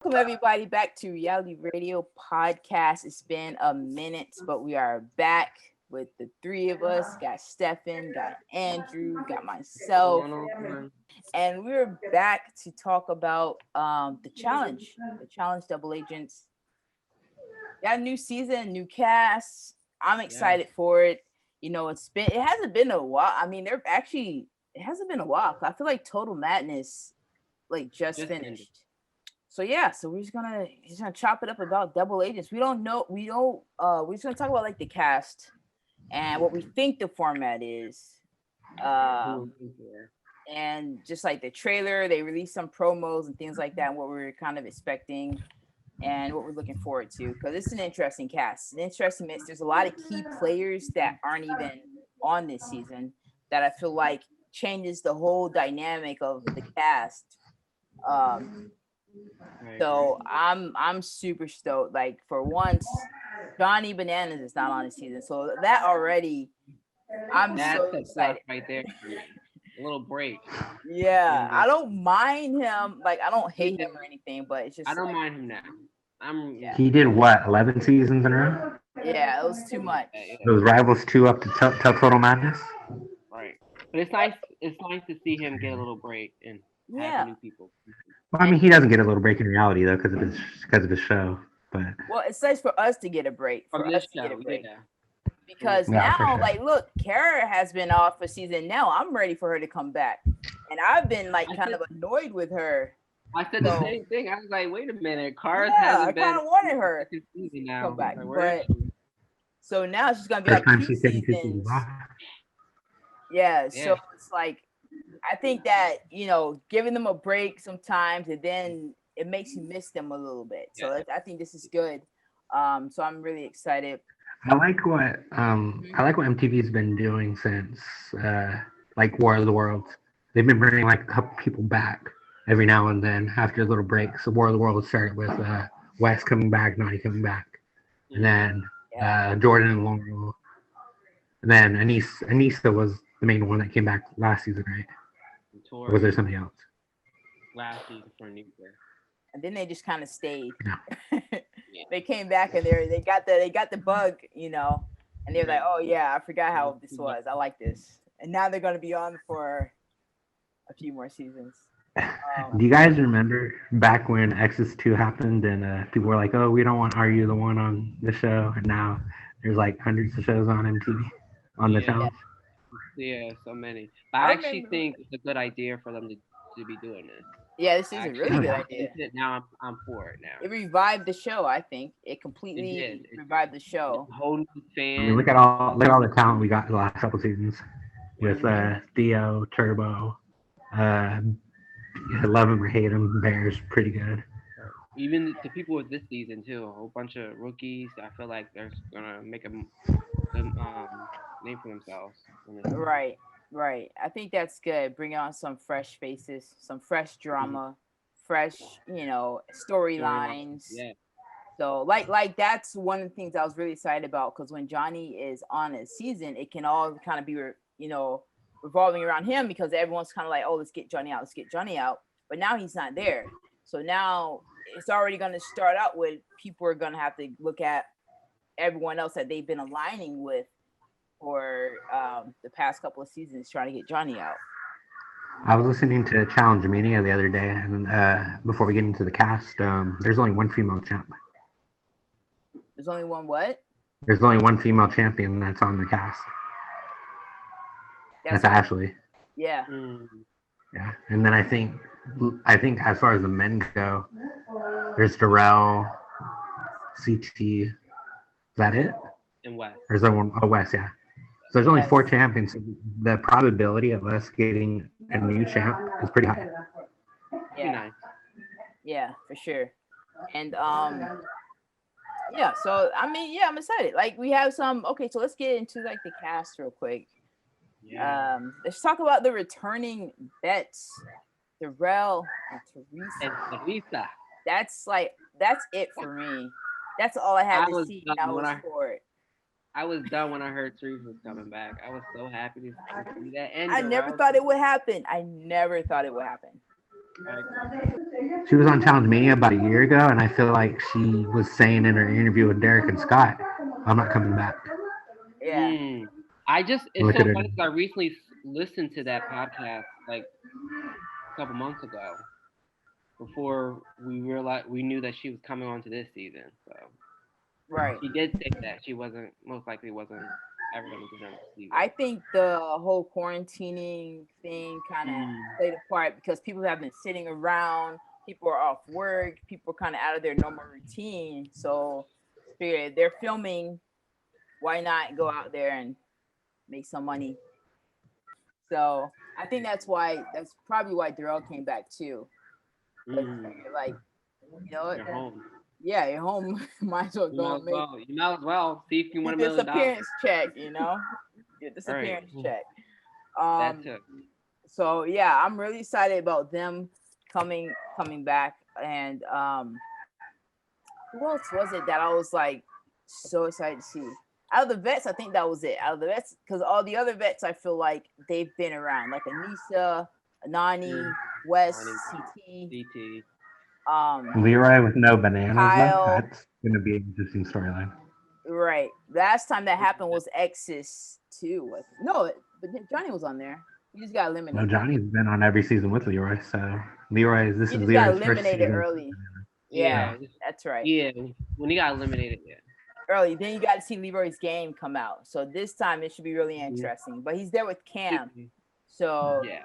Welcome everybody back to Reality Radio Podcast. It's been a minute, but we are back with the three of us. Got Stefan, got Andrew, got myself, and we're back to talk about the challenge double agents. Got a new season, new cast. I'm excited for it. It hasn't been a while. I mean, it hasn't been a while. I feel like Total Madness just finished. So yeah, so we're just gonna chop it up about double agents. We're just gonna talk about the cast and what we think the format is. Um and just like the trailer, they released some promos and things like that, and what we're kind of expecting and what we're looking forward to. Because it's an interesting cast, an interesting mix. There's a lot of key players that aren't even on this season that I feel like changes the whole dynamic of the cast. So I'm super stoked. Like for once, Johnny Bananas is not on the season, so that already That's so a plus excited. right there for me. A little break. Yeah, I don't mind him. Like I don't hate him or anything, but it's I just don't mind him now. yeah, He did what, 11 seasons in a row? yeah, it was too Something like much. that, yeah. Those Rivals 2 up to Total Madness? Right. But it's nice. It's nice to see him get a little break and have Yeah. new people. Well, I mean, he doesn't get a little break in reality, though, because of his show. But Well, it's nice for us to get a break. From For this us to get a show, break. yeah. Because Yeah, for now, sure. like, look, Kara has been off a season. Now I'm ready for her to come back, and I've been kind of annoyed with her. I said the same thing. I was like, wait a minute, Cars Yeah, I hasn't been kind of wanted her season to now. come back, Like, where is but she? so now she's gonna be first like time 2 she's taking 2 seasons seasons. off. Yeah, Yeah. so it's like I think that giving them a break sometimes, and then it makes you miss them a little bit. So I think this is good. So I'm really excited. I like what MTV's been doing since like War of the Worlds. They've been bringing like a couple people back every now and then after little breaks. So War of the Worlds started with Wes coming back, Naughty coming back, and then Jordan and Laurel, and then Anissa was the main one that came back last season, right? Or was there somebody else? Last season for Nuclear. And then they just kind of stayed. No. They came back and they got the bug, and they're like, oh yeah, I forgot how this was. I like this, and now they're gonna be on for a few more seasons. Do you guys remember back when Exes 2 happened and people were like, oh, we don't want Are You the One on the show? And now there's like hundreds of shows on MTV on the channel. Yeah, so many. But I actually think it's a good idea for them to be doing this. Yeah, this is a really good idea. Now I'm for it now. It revived the show. I think it completely revived the show. Whole new fan. I mean, look at all the talent we got in the last couple seasons with Theo, Turbo, love him or hate him, Bear's pretty good. Even the people with this season too, a whole bunch of rookies. I feel like they're gonna make a name for themselves. Right. I think that's good. Bring on some fresh faces, some fresh drama, fresh, storylines. Yeah. So like that's one of the things I was really excited about, because when Johnny is on a season, it can all kind of be revolving around him, because everyone's kind of like, oh, let's get Johnny out. But now he's not there. So now it's already going to start out with people are going to have to look at everyone else that they've been aligning with for the past couple of seasons, trying to get Johnny out. I was listening to Challenge Mania the other day, and before we get into the cast, there's only one female champ. There's only one what? There's only one female champion that's on the cast. That's Ashley. Yeah. Yeah, and then I think as far as the men go, there's Darrell, CT. Is that it? And West. Or is there one? Oh, West, yeah. So there's only 4 champions. So the probability of us getting a new champ is pretty high. Yeah. Yeah, for sure. And yeah, so I mean, yeah, I'm excited. Like we have some. Okay, so let's get into like the cast real quick. Yeah. Let's talk about the returning bets, Darrell and Teresa. That's it for me. That's all I had to see. I was for it. I was done when I heard Teresa was coming back. I was so happy to see that. And I never thought it would happen. She was on Challenge Mania about a year ago, and I feel like she was saying in her interview with Derek and Scott, "I'm not coming back." Yeah. It's Look at so her. funny because I recently listened to that podcast like a couple months ago before we knew that she was coming on to this season. So Right. she did say that she most likely wasn't ever going to get on the season. I think the whole quarantining thing kind of played a part because people have been sitting around, people are off work, people are kind of out of their normal routine. So figured they're filming, why not go out there and make some money? So I think that's probably why Darrell came back too. Like, you know, You're home. Yeah, you're home. Might as well go and make You might as well see if you want $1 million. Disappearance check, your disappearance check. That's it. So yeah, I'm really excited about them coming back. And who else was it that I was like so excited to see? Out of the vets, I think that was it. Out of the vets, because all the other vets, I feel like they've been around, like Anissa, Anani, West, CT. Leroy with no bananas. Kyle, that's gonna be an interesting storyline. Right. Last time that happened was Exodus 2. No, but Johnny was on there. He just got eliminated. No, Johnny's been on every season with Leroy, so this is Leroy's got eliminated early. Yeah, that's right. Yeah, when he got eliminated, early. Then you got to see Leroy's game come out. So this time it should be really interesting. But he's there with Cam. So yeah.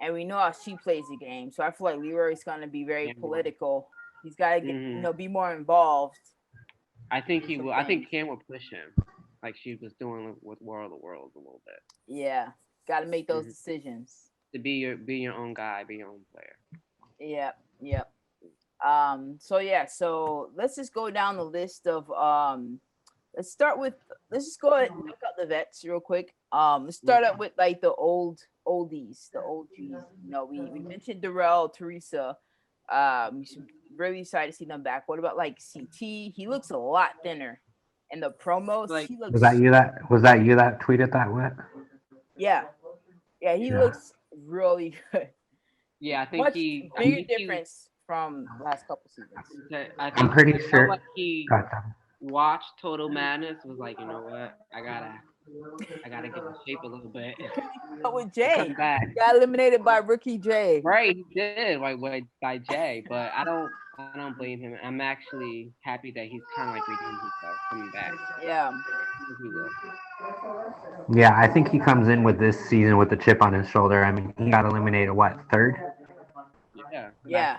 And we know how she plays the game. So I feel like Leroy's gonna be very political. He's gotta get, be more involved. I think he will. I think Cam will push him, like she was doing with War of the Worlds a little bit. Yeah, gotta make those decisions. To be your own guy, be your own player. Yep. So let's just go down the list of let's just go ahead and look up the vets real quick. Let's start up with like the oldies, the OGs. We mentioned Darrell, Teresa. Really excited to see them back. What about like CT? He looks a lot thinner. In the promos, he looks. Was that you that tweeted that? What? Yeah, he looks really good. Yeah, I think bigger difference from last couple seasons. I'm pretty sure. Like he watched Total Madness, was like, you know what, I gotta get in shape a little bit. With Jay, got eliminated by rookie Jay. Right, he did by Jay, but I don't blame him. I'm actually happy that he's kind of like redeemed himself, coming back. Yeah. Yeah, I think he comes in with this season with the chip on his shoulder. I mean, he got eliminated third? Yeah.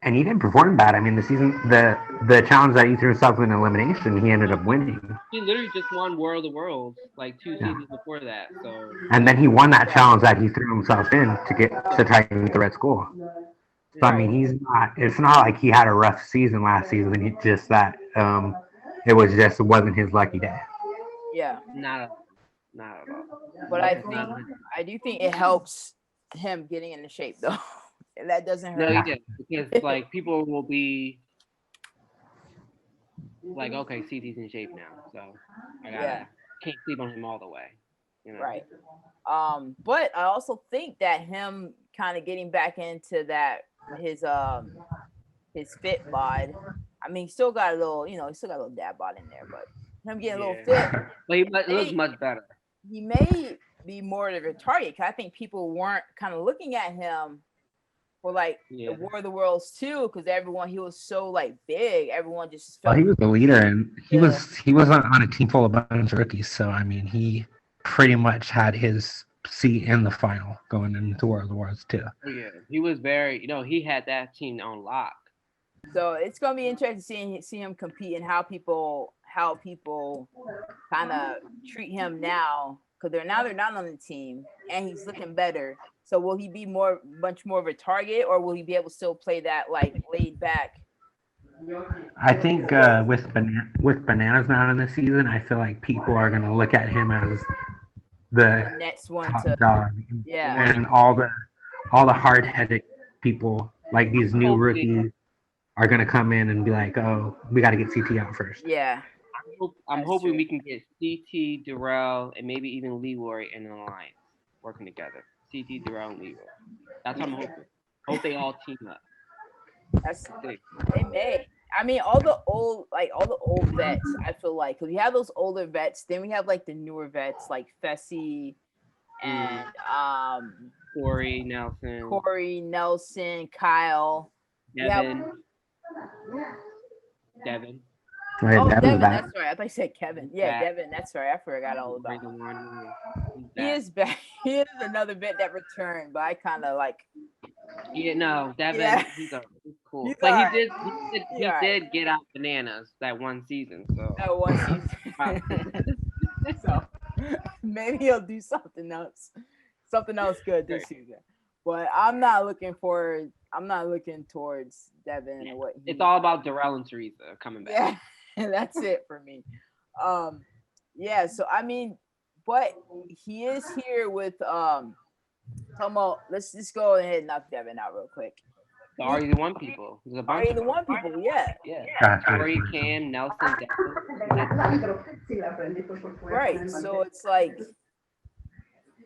And he didn't perform bad. I mean, the challenge that he threw himself in elimination, he ended up winning. He literally just won War of the Worlds like 2 seasons before that. So. And then he won that challenge that he threw himself in to try and get the Red Skull. So I mean, it's not like he had a rough season last season. It's just that it wasn't his lucky day. Yeah. Not at all. But I do think it helps him getting into shape though. And that doesn't hurt. No, he did, because like people will be like, okay, CT's in shape now, so I can't sleep on him all the way. Right. But I also think that him kind of getting back into that his fit bod. I mean, he still got a little, dad bod in there, but him getting a little fit. But he looks much better. He may be more of a target because I think people weren't kind of looking at him for like the War of the Worlds too, because he was so like big. Everyone just felt he was the leader, and he was on a team full of a bunch of rookies. So I mean, he pretty much had his seat in the final going into War of the Worlds too. Yeah, he was very, he had that team on lock. So it's gonna be interesting to see him compete and how people kind of treat him now, because they're not on the team and he's looking better. So will he be much more of a target, or will he be able to still play that like laid back? I think with Bananas not in the season, I feel like people are gonna look at him as the next one top dog. Yeah. And all the hard-headed people, like these new rookies, are gonna come in and be like, oh, we got to get CT out first. Yeah. I'm hoping we can get CT, Darrell, and maybe even Leroy in the line working together. CT, Darrell, and Leroy. That's what I'm hoping. Hope they all team up. That's they may. I mean, all the old vets. I feel like because we have those older vets, then we have like the newer vets like Fessy and Corey Nelson, Kyle, Devin. Devin. Right, Oh, Devin's Devin, back. that's right. I thought you said Kevin. Yeah, Back. Devin, that's right. I forgot all about Bring him. him on. He is back. He is another vet that returned, but I kind of like. Yeah, no, Devin, Yeah. he's cool. He's But alright. he alright. did get out bananas that one season. So That one season. So maybe he'll do something else good this season. But I'm not looking towards Devin and what it's all about Darrell and Teresa coming back. Yeah, that's it for me. Yeah, so I mean, but he is here with come on, let's just go ahead and knock Devin out real quick. The Are You the One people. There's a bunch Are You the One people? Yeah. Gotcha. Corey, Cam, Nelson, Devin. Right. So it's like,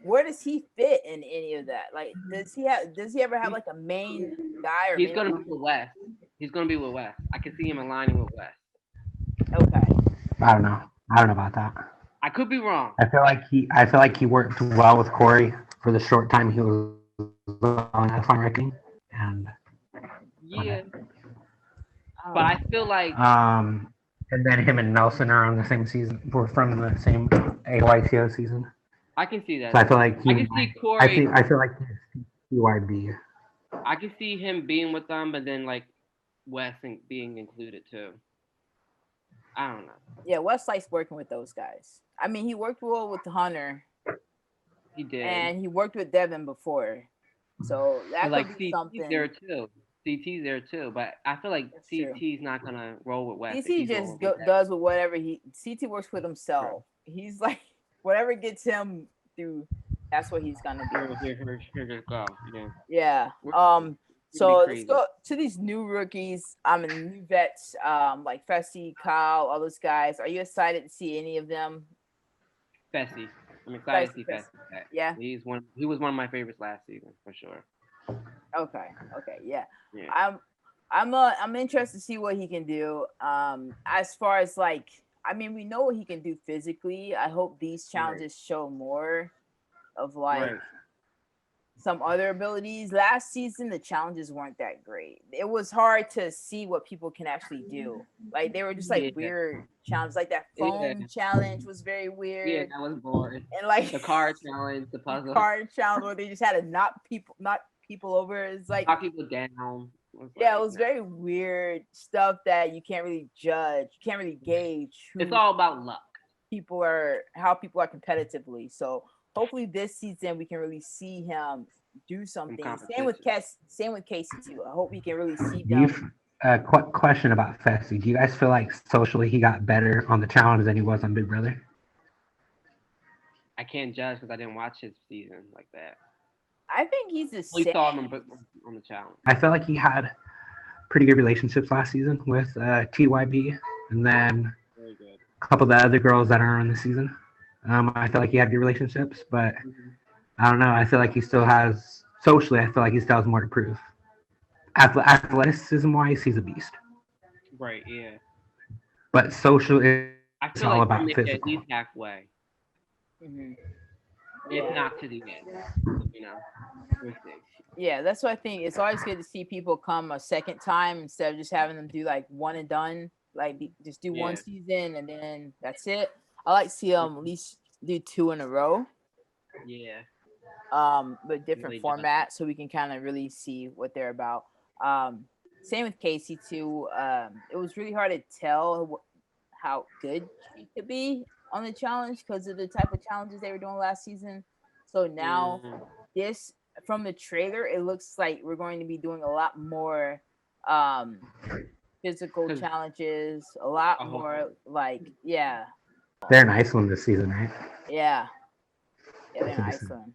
where does he fit in any of that? Like, does he ever have like a main guy? Or He's main gonna be with West. He's gonna be with West. I can see him aligning with West. Okay. I don't know about that. I could be wrong. I feel like he worked well with Corey for the short time he was on F1 Wrecking, and Yeah. But I feel like and then him and Nelson are on the same season. We're from the same AYCO season. I can see that. So I feel like I can see Corey. I feel like he's CYB. I can see him being with them, but then like Wes being included too. I don't know. Yeah, Wes likes working with those guys. I mean, he worked well with Hunter. He did. And he worked with Devin before. So that but could be CT's something. there too. CT's there too, but I feel like That's CT's not gonna roll with Wes. CT just does with whatever CT works with himself. Right. He's like whatever gets him through. That's what he's gonna do. Here just go. Yeah. So let's go to these new rookies. New vets. Like Fessy, Kyle, all those guys. Are you excited to see any of them? Fessy. I'm excited to see Fessy back. Yeah. He was one of my favorites last season for sure. Okay. Yeah. I'm interested to see what he can do. As far as like, I mean, we know what he can do physically. I hope these challenges show more of like some other abilities. Last season, the challenges weren't that great. It was hard to see what people can actually do. Like they were just like weird challenges. Like that phone challenge was very weird. Yeah, that was boring. And like the card challenge, the puzzle. Card challenge where they just had to knock people over. It's like knock people down. It was very weird stuff that you can't really judge. You can't really gauge. It's all about luck. How people are competitively. So hopefully this season we can really see him do something. Same with Casey too. I hope we can really see them. Question about Fessy. Do you guys feel like socially he got better on the challenge than he was on Big Brother? I can't judge because I didn't watch his season like that. I think he's the same. We saw him on the challenge. I feel like he had pretty good relationships last season with TYB, and then a couple of the other girls that are on the season. I feel like he had good relationships, but I don't know. I feel like he still has socially. I feel like he still has more to prove. Athleticism wise, he's a beast. Right. Yeah. But socially, it's all like about physical. At least halfway. If not to the end, Yeah, that's what I think. It's always good to see people come a second time instead of just having them do like one and done. Like just do one season and then that's it. I like to see them at least do 2 in a row. Yeah. But different format so we can kind of really see what they're about. Same with Casey too. It was really hard to tell how good she could be on the challenge because of the type of challenges they were doing last season. So now this from the trailer, it looks like we're going to be doing a lot more physical challenges, a lot more like They're in Iceland this season, right? Yeah, they're in Iceland.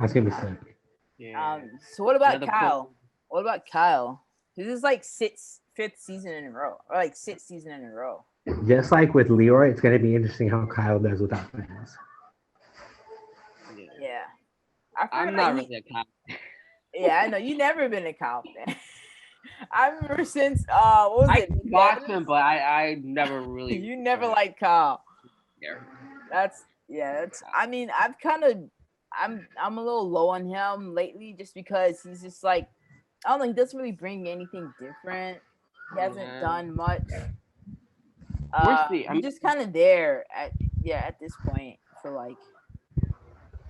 That's gonna be sick. Yeah. So what about Kyle? What about Kyle? This is like 5th season in a row, or like 6th season in a row. Just like with Leroy, it's going to be interesting how Kyle does without fans. Yeah. I feel I'm like not he- really a cop. Yeah, I know you never been a Kyle fan. I remember since what was I it? watch him, but I never really. You never liked Kyle. care. That's I mean, I'm a little low on him lately just because he's just like I don't know, he doesn't really bring anything different. He hasn't Yeah. done much. We'll see. He's just kind of there at this point. I feel like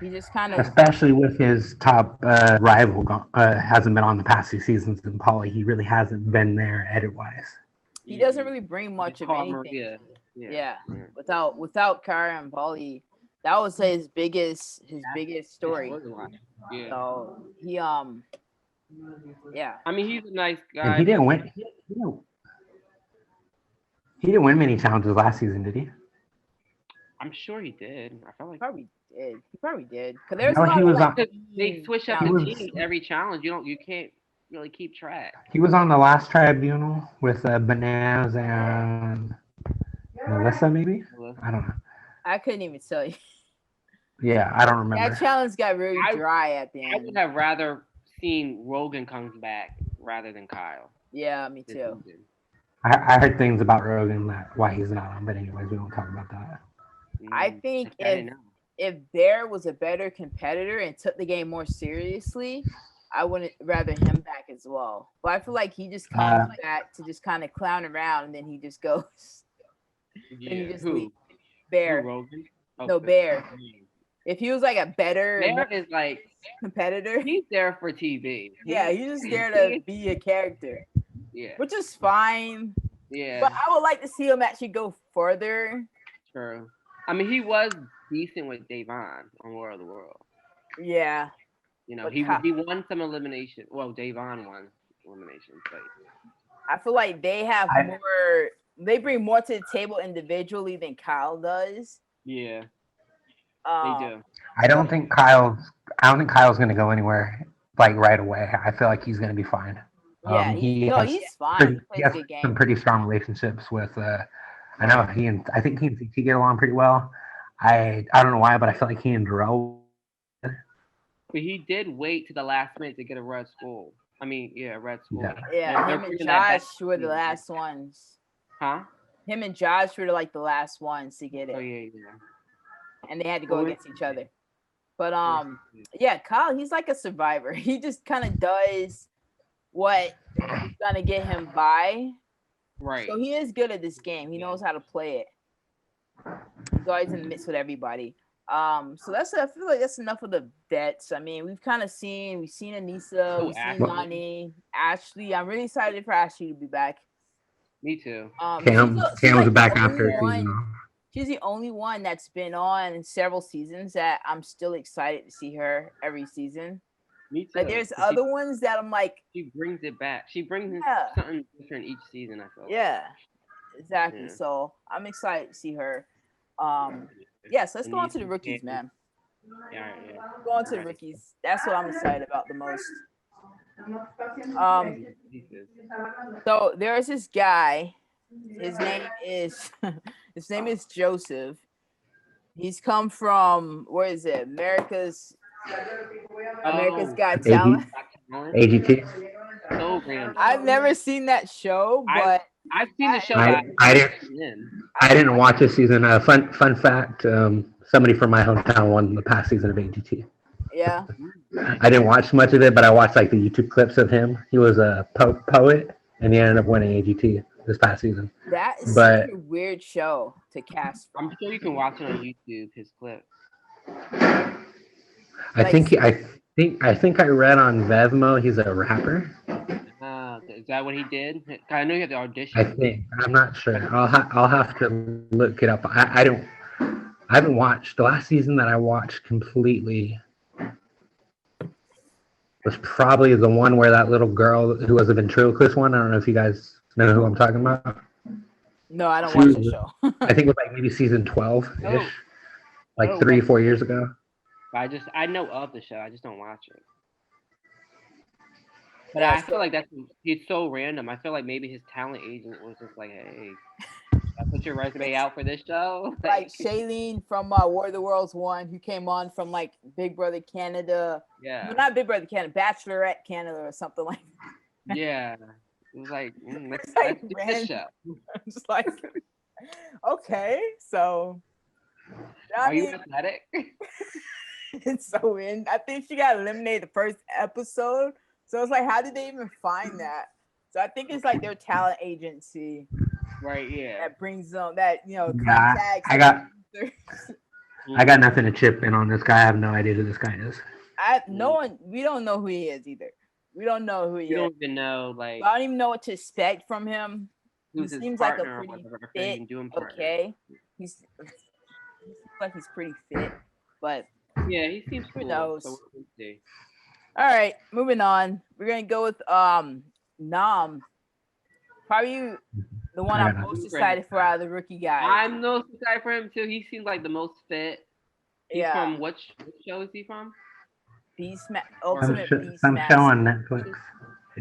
he just kind of Especially with his top rival hasn't been on the past 2 seasons in Paulie. He really hasn't been there edit wise. he doesn't really bring much of Paul anything. Maria. Yeah. Without Kyra and Paulie, that was his biggest story. Yeah. So he yeah. I mean, he's a nice guy. And he didn't win. He didn't win many challenges last season, did he? I'm sure he did. I felt like Probably did. He probably did. Cause there's No, a lot he of, was like, on- they switch up He the was- teams every challenge. You can't really keep track. He was on the last tribunal with Bananas and Melissa, maybe? I don't know. I couldn't even tell you. Yeah, I don't remember. That challenge got really dry at the I would end. have rather seen Rogan comes back rather than Kyle. Yeah, me this too. season. I heard things about Rogan that why he's not on, but anyways, we won't talk about that. I think I didn't know. if Bear was a better competitor and took the game more seriously, I wouldn't rather him back as well. But I feel like he just comes back to just kind of clown around and then he just goes. Yeah. And you just Who? leave. Bear. Who, Rogan? No, Bear. If he was like a better Bear is like competitor, he's there for TV. yeah, he's just there to be a character, Yeah. which is fine. Yeah. But I would like to see him actually go further. True. I mean, he was decent with Davon on War of the World. Yeah, You know, But he Ky- won some elimination. Well, Davon won eliminations, but I feel like they have I- more. They bring more to the table individually than Kyle does. yeah, Um, they do. I don't think Kyle's gonna go anywhere like right away. I feel like he's gonna be fine. Yeah, he no, has he's fine. pretty, He he plays has a good some game. pretty strong relationships with I know I think he and CT get along pretty well. I don't know why, but I feel like he and Darrell. But he did wait to the last minute to get a red school. I mean, yeah, red school. Yeah. Yeah, They're him and bringing that back Josh were the season. last ones. Huh? Him and Josh were like the last ones to get it, Oh yeah, yeah. and they had to go Well, against each other. But yeah, Kyle, he's like a survivor. He just kind of does what is gonna get him by. Right. So he is good at this game. He knows how to play it. He's always in the midst with everybody. So I feel like that's enough of the vets. I mean, we've seen Anissa, Oh, we've seen Ashley. Nani, Ashley. I'm really excited for Ashley to be back. Me too. Cam she's was like back the after only season one- off. She's the only one that's been on several seasons that I'm still excited to see her every season. Me too. Like there's She- other ones that I'm like, She brings it back. She brings in Yeah. something different each season. I feel. yeah, exactly. Yeah. So I'm excited to see her. Yeah, so let's go on to the rookies, man. Yeah, yeah. Go on to the rookies. That's what I'm excited about the most. Jesus. So there's this guy. His name is Joseph. He's come from where is it? America's Oh, Got AD. Talent. AGT. So random. I've never seen that show, but I've seen the show. I- but I didn't- seen it. I didn't watch this season. Fun fact: somebody from my hometown won the past season of AGT. yeah, I didn't watch much of it, but I watched like the YouTube clips of him. He was a poet, and he ended up winning AGT this past season. that is But- such a weird show to cast. I'm sure you can watch it on YouTube. His clips. I think I read on Vevmo he's a rapper. Is that what he did? I know you had the audition. I think I'm not sure. I'll have to look it up. I haven't watched the last season that I watched completely. Was probably the one where that little girl who was a ventriloquist one. I don't know if you guys know who I'm talking about. No, I don't watch the Shoot. show. I think it was like maybe season 12 ish, Oh. like Oh, 3-4 years ago. I know of the show. I just don't watch it. But Yeah, I feel like he's so random. I feel like maybe his talent agent was just like, hey, put your resume out for this show. Like Shailene from War of the Worlds 1, who came on from like Big Brother Canada. Yeah. No, not Big Brother Canada, Bachelorette Canada or something like that. Yeah. It was like, let's like do this show. Just like, okay, so. Are you athletic? It's so weird. I think she got eliminated the first episode. So it's like, how did they even find that? So I think it's like their talent agency. Right, yeah. That brings them that, Yeah, contacts. I got nothing to chip in on this guy. I have no idea who this guy is. We don't know who he is either. We don't know who he is. You don't even know, like. I don't even know what to expect from him. He seems like a pretty fit. Okay. He seems like he's pretty fit, but yeah, he seems cool. Who knows? So we'll see. All right, moving on. We're gonna go with Nam. Probably the one I'm most excited for out of the rookie guys. I'm most excited for him too. He seems like the most fit. He's from which show is he from? Ultimate Beast Some show on Netflix.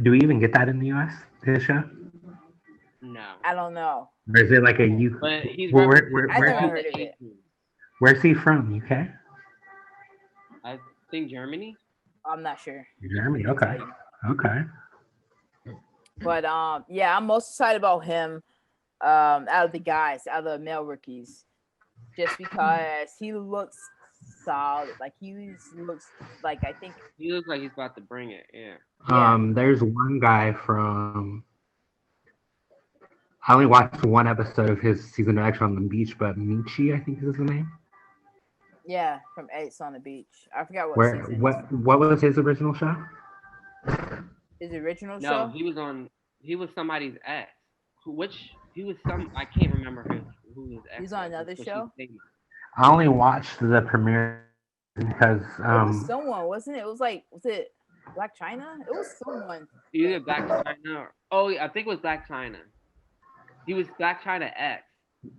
Do we even get that in the US? His show? No. I don't know. Or is it like a UK? But he's I never heard of it. Where's he from? UK? I think Germany. I'm not sure. Germany. Okay. Okay. But yeah, I'm most excited about him out of the guys, out of the male rookies, just because he looks solid. Like looks like, I think he looks like he's about to bring it. Yeah. There's one guy from. I only watched one episode of his season of X on the Beach, but Michi, I think is his name. Yeah, from X on the Beach. I forgot what what was his original show? His original show? No, he was somebody's ex. I can't remember who his ex. He was on another show? I only watched the premiere because it was someone, wasn't it? Was it Black China? It was someone. Either Black China I think it was Black China. He was Black China X.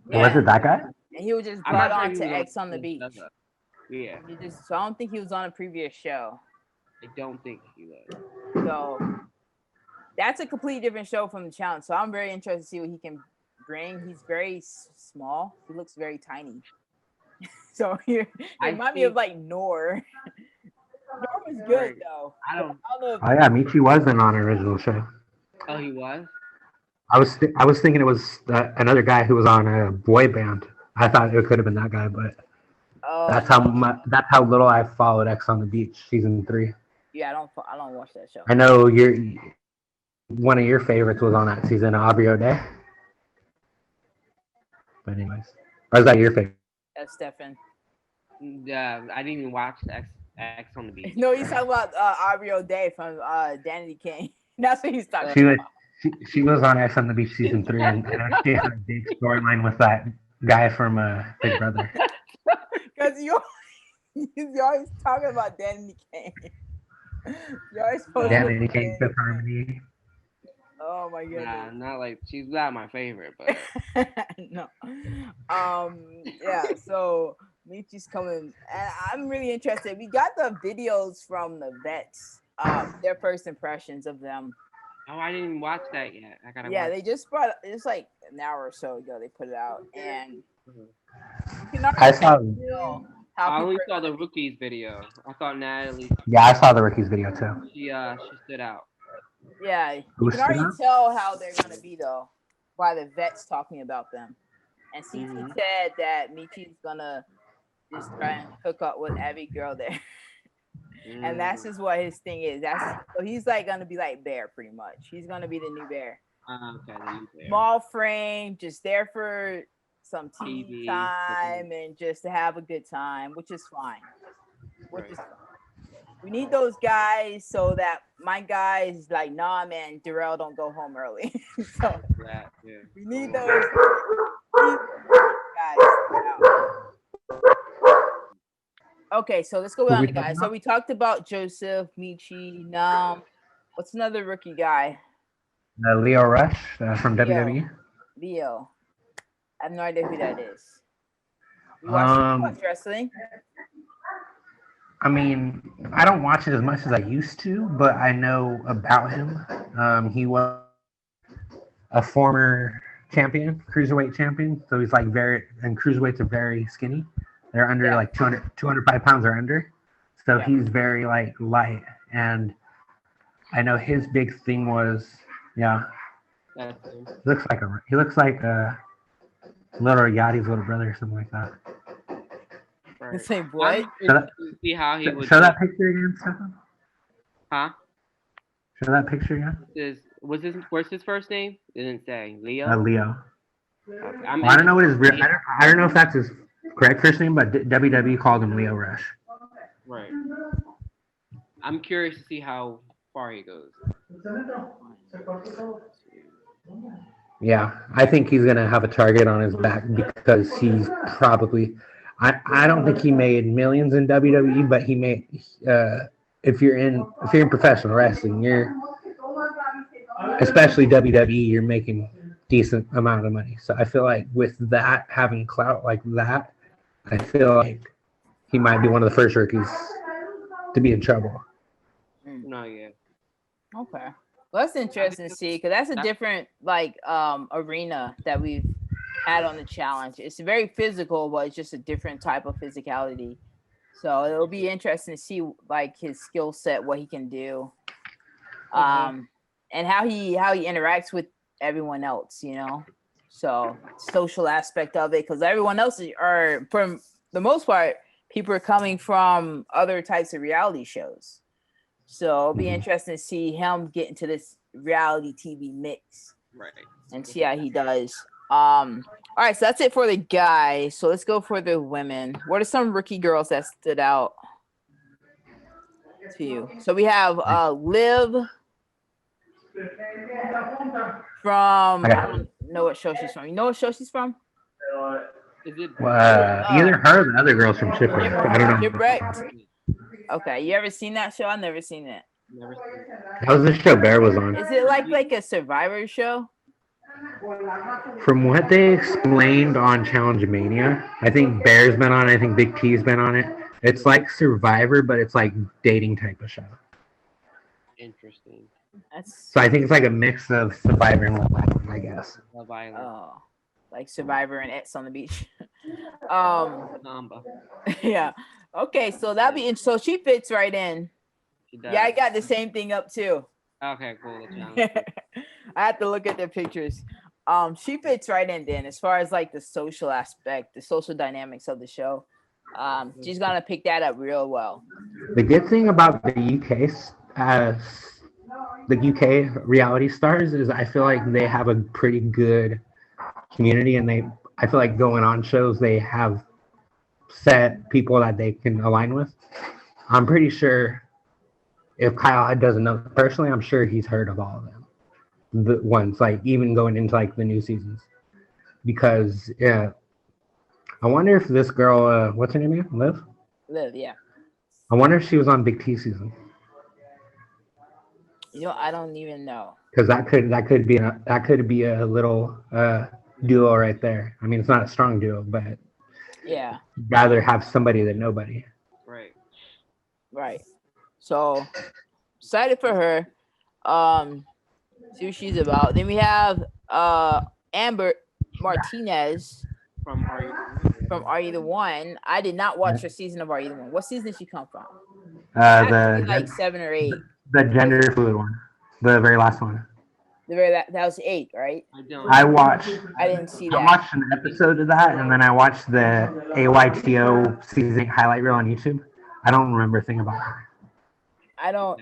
Yeah. Was it that guy? And he was just brought on to X on the Beach. Yeah. So I don't think he was on a previous show. I don't think he was. So that's a completely different show from the challenge. So I'm very interested to see what he can bring. He's very small. He looks very tiny. So he remind me of like Noor. Noor was good though. I don't know. Oh yeah, Michi wasn't on an original show. Oh, he was? I was thinking it was another guy who was on a boy band. I thought it could have been that guy, but that's how little I followed X on the Beach season 3. Yeah, I don't watch that show. I know one of your favorites was on that season, Aubrey O'Day. But anyways, or is that your favorite? That's Stefan. Yeah, I didn't even watch X on the Beach. No, he's talking about Aubrey O'Day from Danity Kane. That's what he's talking about. She was on X on the Beach season 3, and she had a big storyline with that guy from Big Brother. Because you're always talking about Danity Kane. You're always Danity Kane, Fifth Harmony. Oh my goodness. Nah, not like she's not my favorite, but no. Yeah, so Michi's coming, and I'm really interested. We got the videos from the vets, their first impressions of them. Oh, I didn't watch that yet. I gotta. Yeah, watch they just brought it's like an hour or so ago. They put it out, and I only saw the rookies video. I thought Natalie. Yeah, I saw the rookies video too. She stood out. Yeah, you can already tell how they're gonna be though by the vets talking about them. And CT said that Michi's gonna just try and hook up with every girl there. And that's just what his thing is. So he's like gonna be like Bear pretty much. He's gonna be the new Bear. Okay, the new Bear. Small frame, just there for some TV time and just to have a good time, which is fine. We need those guys so that my guys like Nam and Darrell don't go home early. So we need those guys. Okay, so let's go on the guys. So we talked about Joseph, Michi, Nam. What's another rookie guy? Leo Rush from WWE. Leo. I have no idea who that is. You watch wrestling? I mean, I don't watch it as much as I used to, but I know about him. He was a former champion, cruiserweight champion. So he's like and cruiserweights are very skinny. They're under Yeah. like 205 pounds or under. So Yeah. he's very like light. And I know his big thing was, yeah, That's him. he looks like little Yachty's little brother or something like that. Right. Say what? I'm interested to see how he would Show do. that picture again, Stefan. Huh? Show that picture again. What's his first name? It didn't say. Leo? Leo. Okay. Well, I don't know what his real. I don't know if that's his correct first name, but WWE called him Leo Rush. Right. I'm curious to see how far he goes. Yeah, I think he's gonna have a target on his back because he's probably. I don't think he made millions in WWE, but he made. If you're in professional wrestling, especially WWE, you're making decent amount of money. So I feel like with that, having clout like that, I feel like he might be one of the first rookies to be in trouble. No, yeah. Okay. Well, that's interesting to see because that's a different like arena that we've had on the challenge. It's very physical, but it's just a different type of physicality. So it'll be interesting to see like his skill set, what he can do, and how he interacts with everyone else. You know, so social aspect of it because everyone else are for the most part people are coming from other types of reality shows. So it'll be interesting to see him get into this reality TV mix, Right. and see how he does. All right, so that's it for the guys. So let's go for the women. What are some rookie girls that stood out to you? So we have Liv from, I don't know what show she's from. You know what show she's from? Is it? Either her or the other girls from Shipwreck. I don't know. Shipwrecked. Okay, you ever seen that show? I've never seen it. Never seen it. That was the show Bear was on. Is it like a Survivor show? From what they explained on Challenge Mania, I think Bear's been on it. I think Big T's been on it. It's like Survivor, but it's like dating type of show. Interesting. So I think it's like a mix of Survivor and Love Island, I guess. Love Island. Oh, like Survivor and X on the beach. Samba. Yeah. Okay, so that'd be so she fits right in. She does. Yeah, I got the same thing up too. Okay, cool. The challenge. I have to look at their pictures. She fits right in then as far as like the social aspect, the social dynamics of the show. She's gonna pick that up real well. The good thing about the UK reality stars is I feel like they have a pretty good community, and I feel like going on shows they have set people that they can align with. I'm pretty sure if Kyle doesn't know personally, I'm sure he's heard of all of them. The ones like even going into like the new seasons, because I wonder if this girl, what's her name again? Liv, yeah. I wonder if she was on Big T season. You know, I don't even know. Because that could be a little duo right there. I mean, it's not a strong duo, but yeah, rather have somebody than nobody. Right. So excited for her. See what she's about. Then we have Amber Martinez From Are You the One? I did not watch her season of Are You the One. What season did she come from? Like 7 or 8. The gender fluid one, the very last one. That was 8, right? I didn't see that. I watched an episode of that, and then I watched the AYTO season highlight reel on YouTube. I don't remember a thing about her. I don't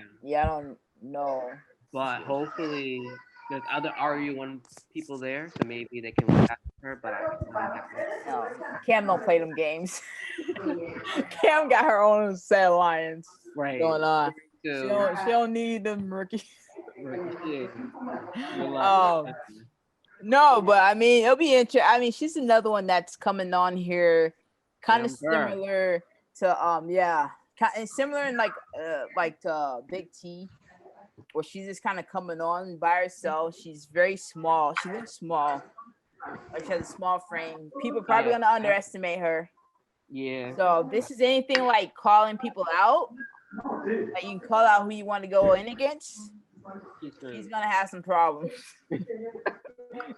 know. But hopefully there's other RU1 people there, so maybe they can look after her. But No, Cam don't play them games. Cam got her own set of lions going on. She don't need them rookies. No, but I mean it'll be interesting. I mean, she's another one that's coming on here, kind of similar to similar in like to Big T, where she's just kind of coming on by herself. She's very small. She looks small. Like she has a small frame. People are probably gonna underestimate her. Yeah. So this is anything like calling people out. Like you can call out who you want to go in against. He's gonna have some problems.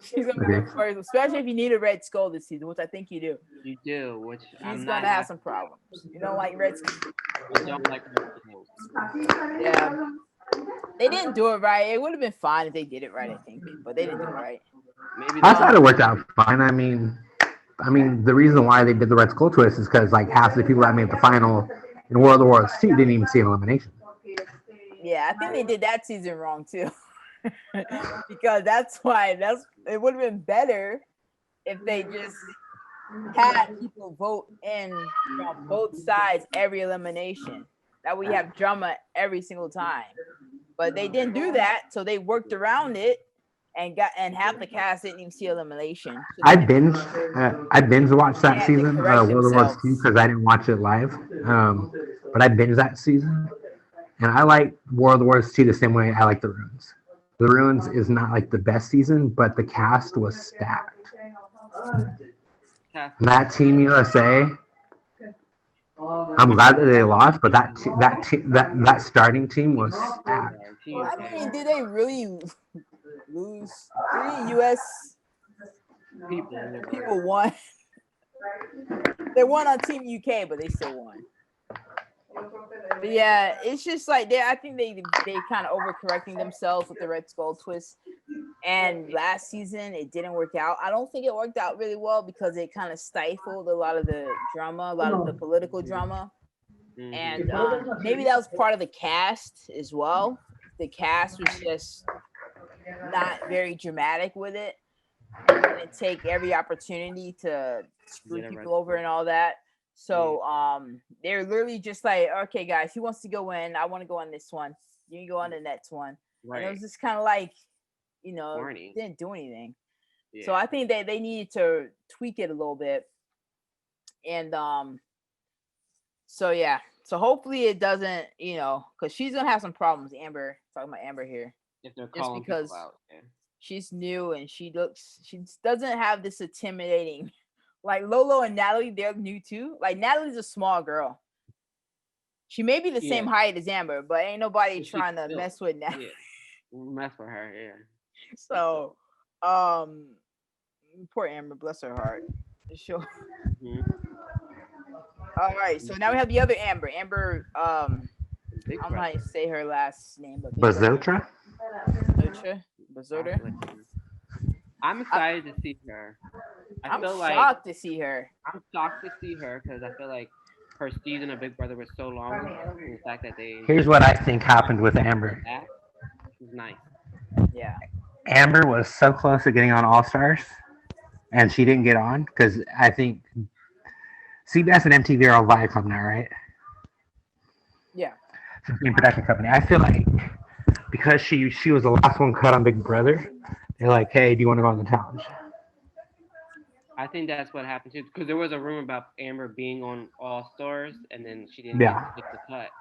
She's gonna be the first, especially if you need a Red Skull this season, which I think you do. You do, which She's I'm gonna not. have some problems. You don't like Red Skull? I don't like Red Skull. Yeah. They didn't do it right. It would have been fine if they did it right, I think, but they didn't do it right. Maybe I thought it worked out fine. I mean, the reason why they did the Red Skull twist is because like half the people that made the final in World of Wars 2 didn't even see an elimination. Yeah, I think they did that season wrong too. Because that's why it would have been better if they just had people vote in from both sides every elimination. That we have drama every single time. But they didn't do that, so they worked around it and half the cast didn't even see elimination. So I binge watched that had to season, correct World of Wars themselves. 2, because I didn't watch it live. But I binged that season, and I like World of Wars 2 the same way I like the Ruins. The Ruins is not like the best season, but the cast was stacked. That Team USA, I'm glad that they lost, but that starting team was stacked. I mean, did they really lose? 3 U.S. people won. They won on Team UK, but they still won. But yeah, it's just like I think they kind of overcorrecting themselves with the Red Skull twist. And last season it didn't work out. I don't think it worked out really well because it kind of stifled a lot of the drama, a lot of the political drama. And maybe that was part of the cast as well. The cast was just not very dramatic with it. And take every opportunity to screw people over and all that. So they're literally just like, okay, guys, who wants to go in? I want to go on this one. You can go on the next one. Right. And it was just kind of like, didn't do anything. Yeah. So I think they needed to tweak it a little bit. And so yeah. So hopefully it doesn't, because she's gonna have some problems. Amber, talking about Amber here. If they're calling people out, yeah. She's new and she doesn't have this intimidating. Like Lolo and Natalie, they're new too. Like Natalie's a small girl. She may be the same height as Amber, but ain't nobody trying to mess with Natalie. Yeah. Mess with her, yeah. So, poor Amber, bless her heart. Sure. Mm-hmm. All right, so now we have the other Amber. Amber, I don't know how you say her last name, but Bazotra. Bazotra. I'm excited to see her. I'm shocked to see her. I'm shocked to see her because I feel like her season of Big Brother was so long. And the fact that here's what I think happened with Amber. That was nice. Yeah. Amber was so close to getting on All Stars, and she didn't get on because I think CBS and MTV are all Viacom now, right? Yeah. Same production company. I feel like because she was the last one cut on Big Brother, they're like, hey, do you want to go on the challenge? I think that's what happened too, because there was a rumor about Amber being on All Stars, and then she didn't get the cut.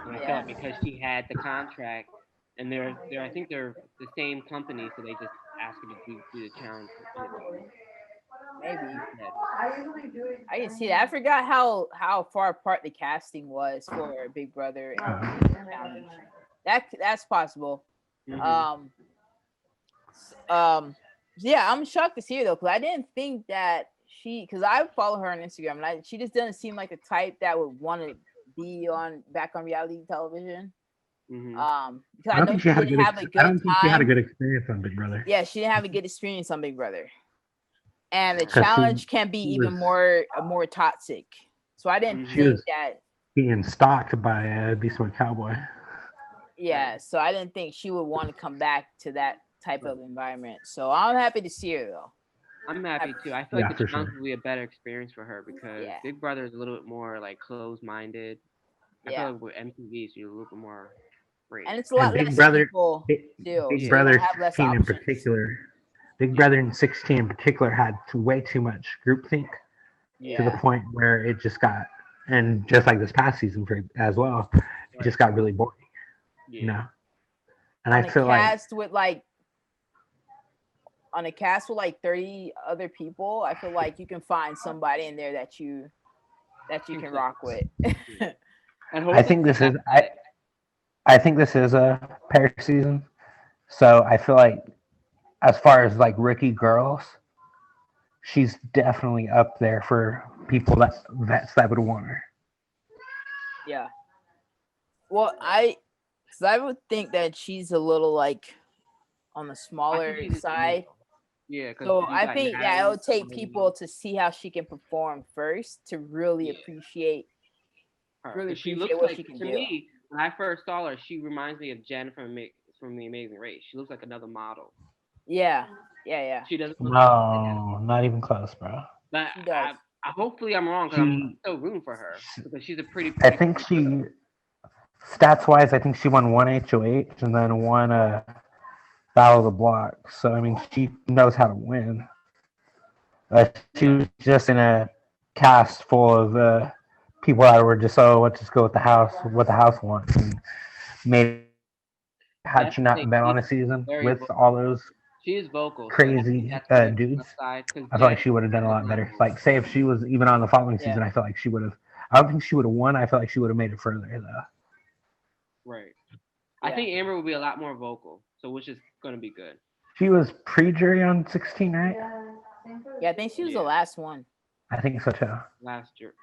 And I felt because she had the contract, and I think they're the same company, so they just asked her to do the challenge. Maybe. I can see that. I forgot how far apart the casting was for Big Brother and challenge. That's possible. Mm-hmm. Yeah, I'm shocked to see her though, because I didn't think that because I follow her on Instagram, and she just doesn't seem like the type that would want to be back on reality television. Mm-hmm. Because I don't think she had a good experience on Big Brother. Yeah, she didn't have a good experience on Big Brother, and the challenge can be even more toxic. So I didn't think that being stalked by a Beast Boy Cowboy. Yeah, so I didn't think she would want to come back to that type of environment. So I'm happy to see her though. I'm happy too. I feel like the challenge will be a better experience for her because Big Brother is a little bit more like closed-minded. I feel like with MTV, so you're a little bit more free. And it's a lot Big less Brother, people. Big Brother 16 in particular. Big Brother in 16 in particular had way too much groupthink to the point where it just got, and just like this past season as well, it just got really boring. You know, and I feel on a cast with like 30 other people, I feel like you can find somebody in there that you can rock with. I think this is a pair season, so I feel like as far as like rookie girls, she's definitely up there for people that would want her. Yeah. Well, because I would think that she's a little like on the smaller side. Yeah. So I think that it would take people to see how she can perform first to really appreciate. Really she appreciate looks what like, she can to do. me, when I first saw her, she reminds me of Jen from The Amazing Race. She looks like another model. Yeah. She doesn't look No, not even close, bro. But She does. hopefully I'm wrong because I'm still rooting for her because she's a pretty. I think she, stats wise, I think she won one HOH and then one Battle of the Block. So I mean, she knows how to win. She was just in a cast full of people that were just let's just go with what the house wants. And maybe had she not been on a season with all those she is vocal, crazy dudes, I feel like she would have done a lot better. Like, say if she was even on the following season, I feel like she would have. I don't think she would have won. I feel like she would have made it further though. Right. I think Amber would be a lot more vocal, so which is going to be good. She was pre-jury on 16, right? Yeah, I think she was the last one. I think so too. Last year,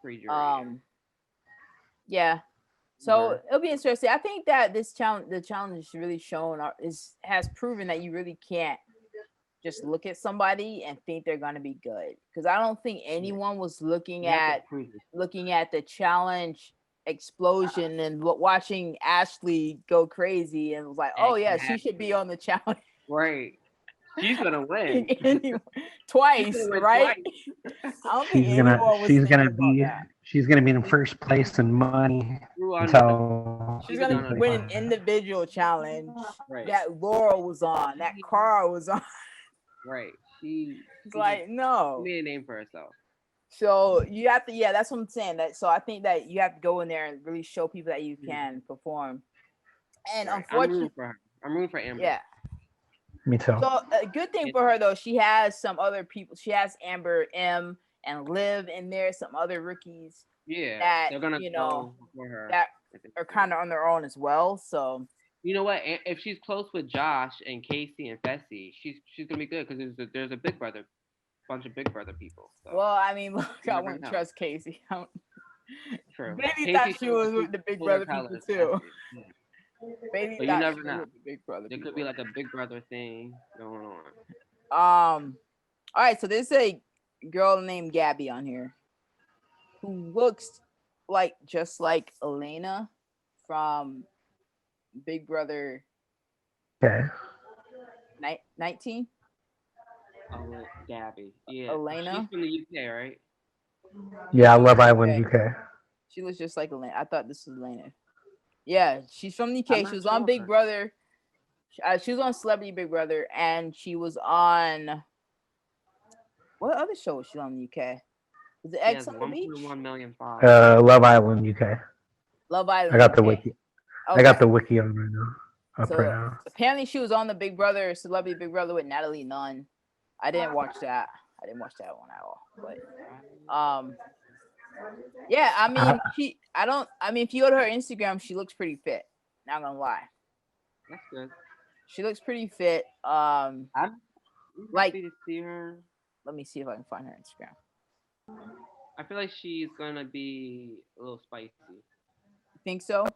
pre-jury. Yeah. So it'll be interesting. I think that the challenge is really shown has proven that you really can't just look at somebody and think they're gonna be good. Because I don't think anyone was looking at the challenge explosion and watching Ashley go crazy and was like, oh yeah, she should be on the challenge. Right. She's gonna win twice, right? She's gonna be in first place in money until she's gonna win an individual challenge. Right. That Laurel was on, that Cara was on. Right. She's like, no. She made a name for herself. So you have to, that's what I'm saying. So I think that you have to go in there and really show people that you can perform. And unfortunately, I'm rooting for Amber. Yeah. Me too. So a good thing for her though, she has some other people. She has Amber M and Liv in there, some other rookies. Yeah, that they're gonna go for her. That are kind of on their own as well. So you know what? If she's close with Josh and Casey and Fessy, she's gonna be good because there's a Big Brother, bunch of Big Brother people. So. Well, I mean, look, I wouldn't trust Casey. True. Maybe thought she was with the Big Brother people too. Yeah. Maybe but you never know. Big Brother there could be like a Big Brother thing going on. All right, so there's a girl named Gabby on here who looks just like Elena from Big Brother. Okay. 19. Oh, Gabby. Yeah. Elena. She's from the UK, right? Yeah, Love Island, UK. She looks just like Elena. I thought this was Elena. Yeah, she's from the UK. She was on Big Brother. She was on Celebrity Big Brother, and she was on what other show was she on in the UK? Was it X on the Beach? 1.1 million followers. Love Island, UK. Love Island. I got the wiki. Okay. I got the wiki on right now. Right now. Apparently, she was on the Big Brother, Celebrity Big Brother with Natalie Nunn. I didn't watch that. I didn't watch that one at all. But yeah, I mean, if you go to her Instagram, she looks pretty fit. Not gonna lie. That's good. She looks pretty fit. I'm happy to see her. Let me see if I can find her Instagram. I feel like she's gonna be a little spicy. You think so?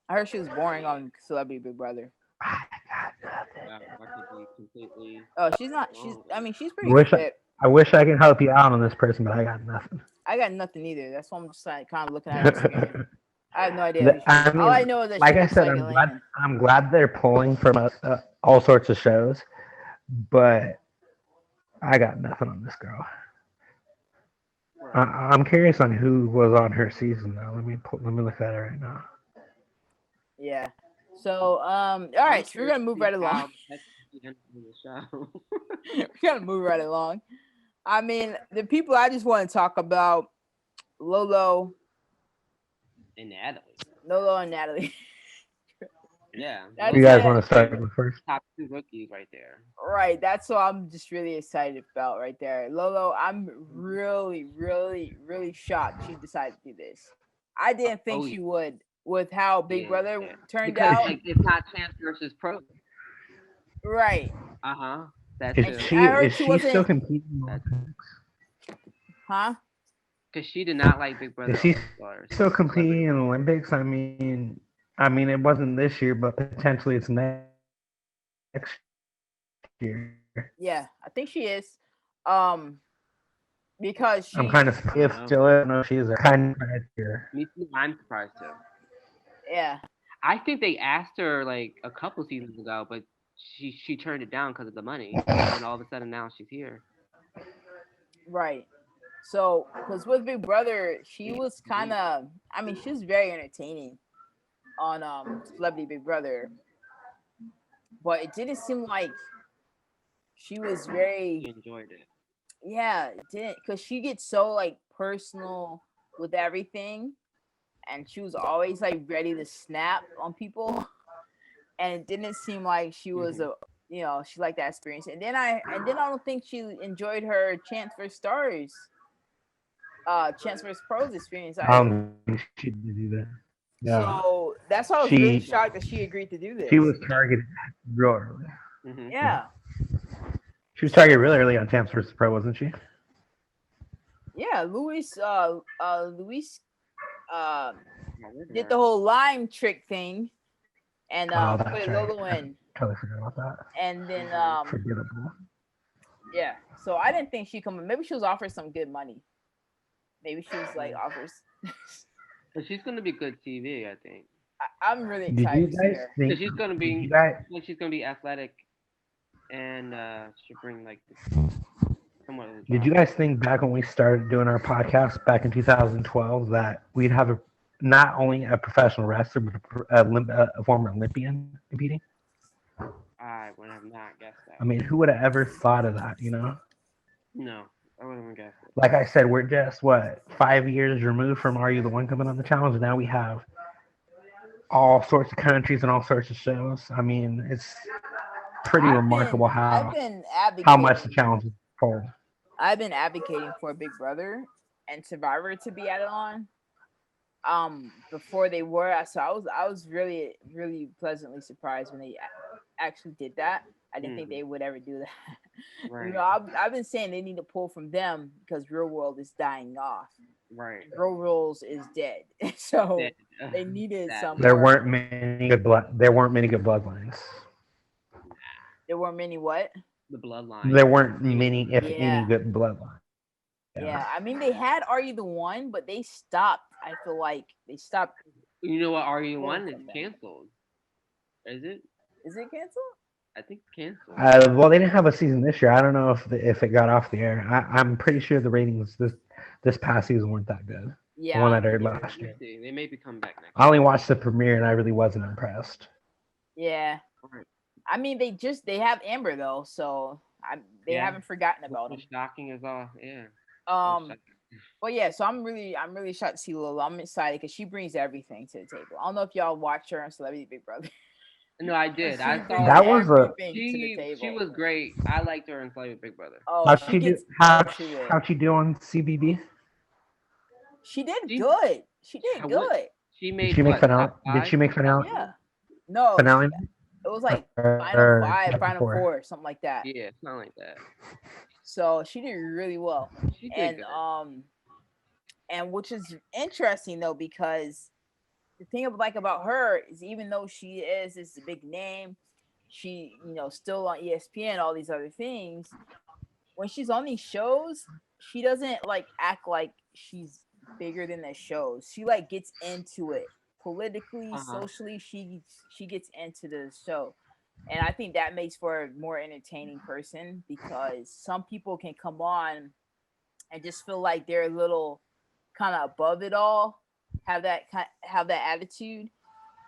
I heard she was boring on Celebrity Big Brother. Oh, she's not. She's pretty fit. I wish I could help you out on this person, but I got nothing. I got nothing either. That's why I'm just kind of looking at her. I have no idea. All I know is that, like I said, I'm glad they're pulling from all sorts of shows, but I got nothing on this girl. I'm curious on who was on her season though. Let me look at it right now. Yeah. So all right, so we're gonna move right along. We're gonna move right along. I mean, the people I just want to talk about, Lolo and Natalie. Lolo and Natalie. Yeah. You guys want to start with first? Top two rookies right there. Right. That's what I'm just really excited about right there. Lolo, I'm really, really, really shocked she decided to do this. I didn't think she would with how Big Brother turned out. It's not chance versus pro. Right. That Is too. she I heard is she she still wasn't. competing in That Olympics? Huh? Because she did not like Big Brother Is she All Stars. still competing in Olympics? I mean, it wasn't this year, but potentially it's next year. Yeah, I think she is. Um, because I'm she. kind of if still is. No, she is a kind of here. Me too. I'm surprised too. Yeah. I think they asked her like a couple seasons ago, but she turned it down because of the money. And then all of a sudden now she's here. Right. So, because with Big Brother, she was kind of. I mean, she was very entertaining on Celebrity Big Brother, but it didn't seem like she was She very. enjoyed it. Yeah, it didn't because she gets so like personal with everything, and she was always like ready to snap on people, and it didn't seem like she was a she liked that experience. And then I don't think she enjoyed her Chance vs Pros experience I either. don't think she did either. Yeah, So that's why I was really she shocked that she agreed to do this. she was targeted real early. Yeah. She was targeted really early on Champs vs. Pro, wasn't she? Yeah, Luis did the whole lime trick thing and That's put right. Lolo in. Totally forgot about that. And then Forgettable. yeah. So I didn't think she'd come. Maybe she was offered some good money. Maybe she was like offers. But she's gonna be good TV, I think. I'm really Did you excited to see guys her. think? She's gonna Did be you guys, like she's gonna be athletic, and she'll bring like somewhat of a did you drama. guys think back when we started doing our podcast back in 2012 that we'd have not only a professional wrestler but a former Olympian competing? I would have not guessed that. I mean, who would have ever thought of that? No, I wouldn't have guessed it. Like I said, we're just 5 years removed from Are You the One coming on the challenge. And now we have all sorts of countries and all sorts of shows. I mean, it's pretty remarkable I've been how much the challenge is pulled. I've been advocating for Big Brother and Survivor to be added on. Before they were, so I was really pleasantly surprised when they actually did that. I didn't think they would ever do that. Right. I've been saying they need to pull from them because Real World is dying off. Right. Real Rules is dead, so they needed some. There weren't many good bloodlines. There weren't many what? The bloodline. There weren't many, if any, good bloodlines. Yeah, I mean they had Are You the One, but they stopped. I feel like they stopped. You know what? Are You One is canceled? Is it? Is it canceled? I think it's canceled. Well, they didn't have a season this year. I don't know if it got off the air. I'm pretty sure the ratings this past season weren't that good. Yeah, the one that aired last year. They may be coming back next. I only watched the premiere and I really wasn't impressed. Yeah, I mean they have Amber though, so they haven't forgotten about him. Shocking as all, yeah. But yeah, so I'm really shocked to see Lola. I'm excited because she brings everything to the table. I don't know if y'all watch her on Celebrity Big Brother. No, I did. I saw that was she was great. I liked her in Celebrity Big Brother. Oh, how'd she do on CBB? She did good. She did good. Did she make finale? Did she make finale? Yeah. No. Finale? It was like final 5, final 4, something like that. Yeah, it's not like that. So she did really well. She did good. And which is interesting though, because the thing about her is even though she is a big name, she still on ESPN, all these other things. When she's on these shows, she doesn't like act like she's bigger than the shows. She like gets into it politically, socially. She gets into the show, and I think that makes for a more entertaining person because some people can come on and just feel like they're a little kind of above it all, have that attitude.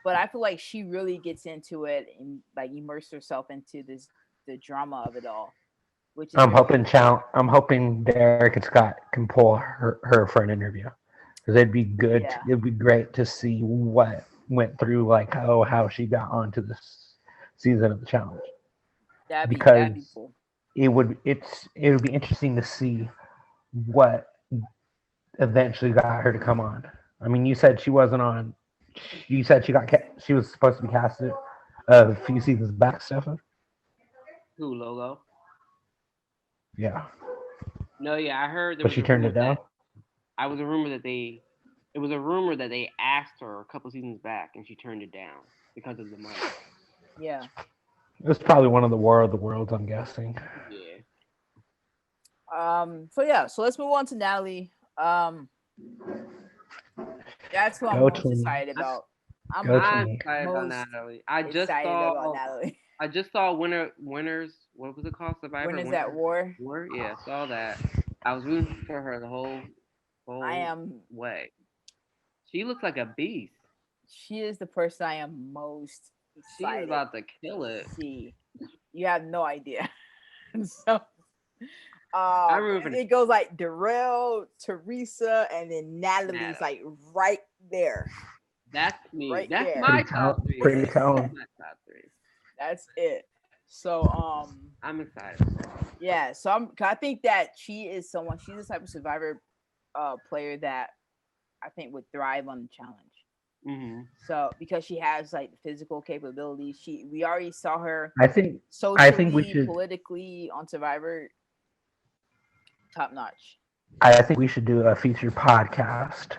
But I feel like she really gets into it and like immerse herself into the drama of it all. Which is I'm hoping Derek and Scott can pull her for an interview because it'd be good. Yeah. It'd be great to see what went through, like how she got onto this season of the challenge. That'd be cool. It would be interesting to see what eventually got her to come on. I mean, you said she wasn't on. You said she was supposed to be casted a few seasons back, Stefan. Who, Lolo? Yeah, No, yeah, I heard there but was she a turned rumor it down. I was a rumor that it was a rumor that they asked her a couple seasons back and she turned it down because of the money. Yeah. It was probably one of the War of the Worlds, I'm guessing. Yeah. So let's move on to Natalie. That's who I'm Go most Twinny. excited about. I'm Go I'm Twinny. excited about most Natalie. I just excited about saw Natalie. I just saw winners. What was it called? Survivor. Winners at War. War. Yeah, saw that. I was rooting for her the whole I am. way. She looks like a beast. She is the person I am most She's excited about to kill it. to see. You have no idea. So, remember it goes like Darrell, Teresa, and then Natalie's like right there. That's me. Right That's there. my top three. Pretty talented. My top three. That's it. So I'm excited. yeah, so I think that she's the type of Survivor player that I think would thrive on the challenge. Mm-hmm. So because she has like the physical capabilities, we already saw her I think socially, we should- politically on Survivor, top notch. I think we should do a feature podcast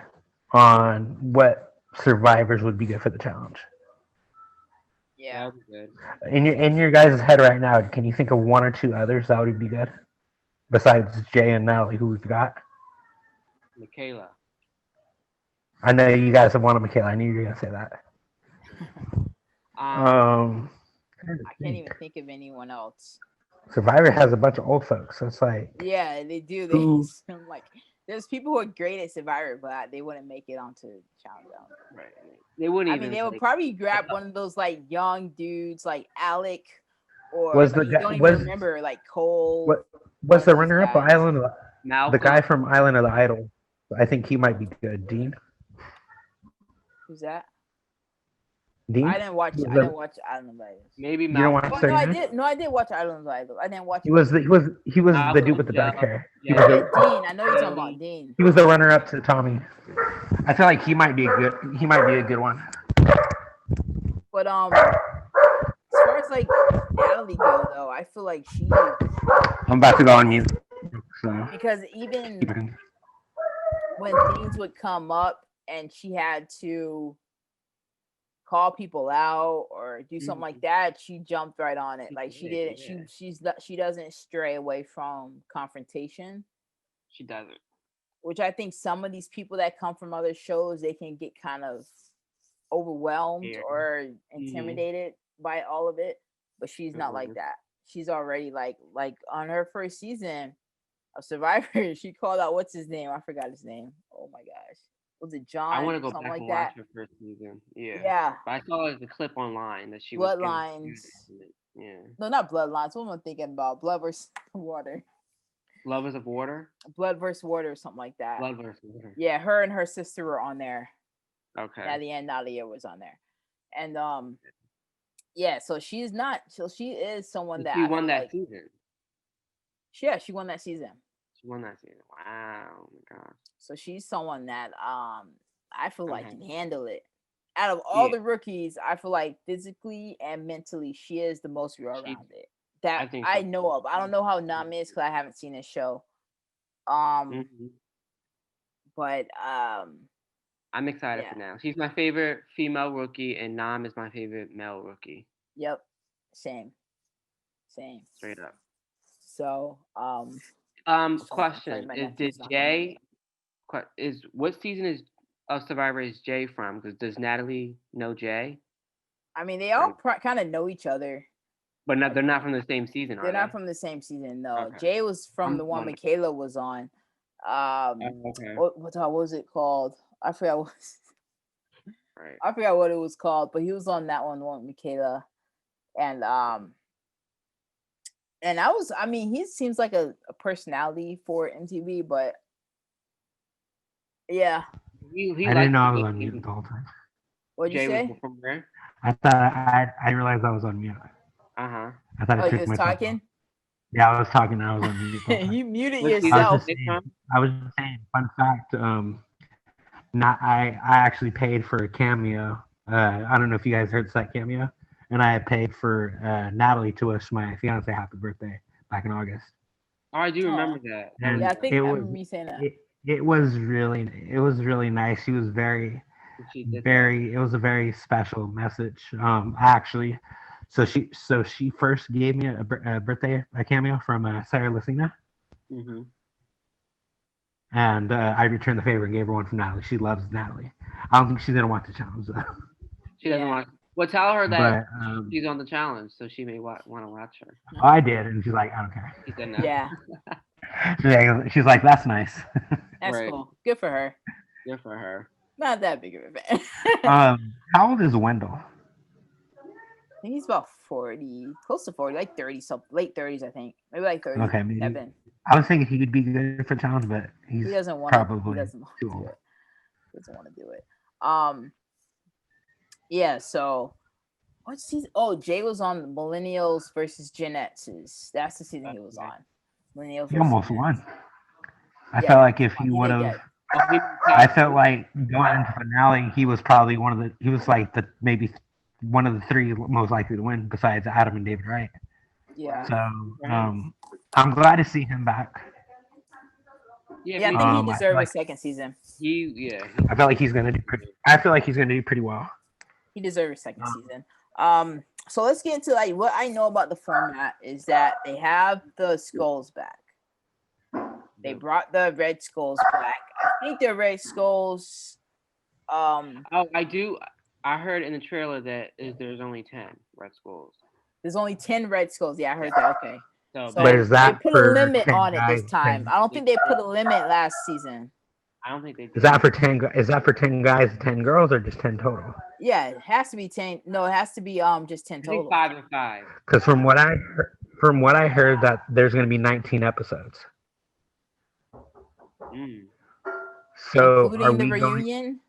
on what survivors would be good for the challenge. Yeah. That was good. In your guys' head right now, can you think of one or two others that would be good besides Jay and Natalie, who we've got? Michaela. I know you guys have wanted Michaela. I knew you were gonna say that. I can't even think of anyone else. Survivor has a bunch of old folks. So it's like, Yeah, they do. Who- I'm like, there's people who are great at Survivor, but they wouldn't make it onto challenge. Right. They wouldn't I even. mean, they would probably grab one of those like young dudes, like Alec, or Was like, the you guy- don't even was- remember like Cole. what was the those runner-up of guys. Island of the Malcolm. guy from Island of the Idol? I think he might be good. Dean. Who's that? Dean. I didn't watch. Was I the- didn't watch Island of Idols. Maybe You don't Malcolm. watch Oh, no, I Survivor? did. No, I did watch Island of Idols. I didn't watch. He was the dude with the dark Malcolm, hair. yeah. He was Yeah, the, Dean. I know you're talking about Dean. he was the runner-up to Tommy. I feel like he might be a good one. But as far as like Natalie go though, I feel like she, I'm about to go on mute. So because even keep it in. when things would come up and she had to call people out or do something like that, she jumped right on it. Like she didn't. Yeah. She doesn't stray away from confrontation, She doesn't. which I think some of these people that come from other shows, they can get kind of overwhelmed Yeah. or intimidated by all of it. But she's not like Mhm. that. She's already like on her first season of Survivor, she called out what's his name? I forgot his name. Oh my gosh. Was it John? I want to go Something back like and that. watch her first season. Yeah. Yeah. But I saw the clip online that she was. Bloodlines. Yeah. No, not Bloodlines. What am I thinking about? Blood versus Water. Lovers of Water. Blood versus Water or something like that. Blood versus Water. Yeah, her and her sister were on there. Okay. At the end, Nadia was on there. And yeah, so she is someone But that she I won feel that like- season. Yeah, she won that season. She won that season. Wow. Oh my gosh. So she's someone that I feel like Okay. can handle it. Out of all Yeah. the rookies, I feel like physically and mentally, she is the most well-rounded I that think I so, know too. of. I don't know how Nam is because I haven't seen this show. Mhm. But I'm excited Yeah. for now. She's my favorite female rookie, and Nam is my favorite male rookie. yep, same. Straight up. So So, Question my is: nephew's Did not gonna Jay? What season is of Survivor is Jay from? Because does Natalie know Jay? I mean, they all kind of know each other. But no, they're not from the same season, are They're they? not from the same season. No, Okay. Jay was from I'm the one wondering. Michaela was on. Okay. What was it called? I forgot Right. I forgot what it was called, but he was on that one with Michaela. And I mean, he seems like a personality for MTV, but yeah. He I didn't likes know I to was get on mute you. the whole time. What'd you Jay say? was from where? I thought I didn't realize I was on mute. Uh-huh. I thought Oh, it you took was myself off. talking? Yeah, I was talking. I was on mute. the whole time. You muted What season yourself. is it from? I was just saying, fun fact. I actually paid for a cameo. I don't know if you guys heard that cameo. and I paid for Natalie to wish my fiance happy birthday back in August. Oh, I do Oh. remember that. And Yeah, I think it I was remember you saying that. it was really nice. She was She did very it was a very special message. Actually, so she first gave me a birthday cameo from Sarah Lucina. that. Mm-hmm. And I returned the favor and gave her one from Natalie. She loves Natalie. I don't think she's gonna want the challenge though. She doesn't Yeah. want. Well, tell her that But she's on the challenge, so she may want to watch her. I did, and she's like, I don't care. She said no. Yeah, She's like, that's nice. that's Right. cool. Good for her. Good for her. Not that big of a fan. How old is Wendell? I think he's about 40, close to 40, like 30 something, late 30s, I think. Maybe like 30. Okay, maybe. Seven. I was thinking he would be good for challenge, but he's He doesn't want to. He probably doesn't want too to do old. it. He doesn't want to do it. Yeah. So, what season? Oh, Jay was on Millennials versus Gen X's. That's the season he was on. Millennials. He versus almost Gen won. X. I Yeah, felt like if he he did would have, get- I felt like going into finale, he was probably he was like maybe one of the three most likely to win besides Adam and David Wright. Yeah. So I'm glad to see him back. Yeah, I think I he deserved like- a second season. I feel like he's gonna do pretty well. He deserves a second season. So let's get into like what I know about the format is that they have the skulls back. They brought the red skulls back. I think the red skulls. Oh, I do. I heard in the trailer that there's only 10 red skulls. There's only 10 red skulls. Yeah, I heard that. Okay. So, So But is that they put a for limit 10 on it this guys, time. 10 I don't think they put a limit last season. I don't think they did. Is that for 10? Is that for 10 guys, 10 girls, or just 10 total? Yeah, it has to be 10. No, it has to be just 10 I think total. 5 and 5. Because from what I heard, that there's going to be 19 episodes. Mm. So Including are the we going? reunion.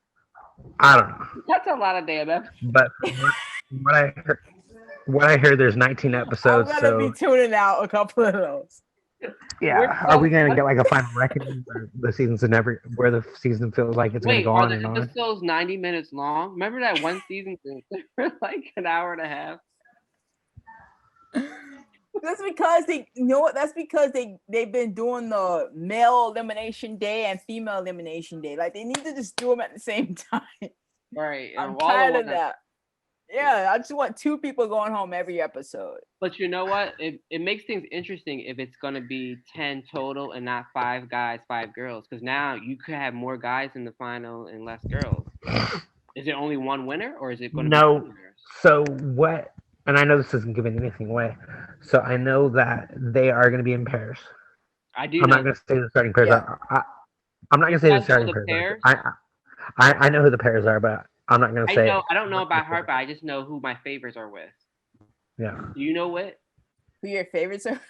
I don't know, That's a lot of damn episodes. but from what I heard, there's 19 episodes. I'm gonna So be tuning out a couple of those. yeah, are we going to get like a final reckoning where the the season feels like it's going to Wait, go are on the and on? episodes 90 minutes long? Remember that one season they were like an hour and a half? That's because that's because they've been doing the male elimination day and female elimination day. Like they need to just do them at the same time. Right. and I'm all the tired of ones that. Yeah, I just want 2 people going home every episode. But you know what? It makes things interesting if it's going to be 10 total and not 5 guys, 5 girls. Because now you could have more guys in the final and less girls. Is it only one winner or is it going to No. be 2 winners? So what? And I know this isn't giving anything away. So I know that they are going to be in pairs. I do I'm know. not going to say the starting pairs. Yeah. I'm not going to say You the guys know starting the pairs. pairs? I know who the pairs are, but I'm not going to say. I don't know about heart, but I just know who my favorites are with. Yeah. Do you know what? Who your favorites are?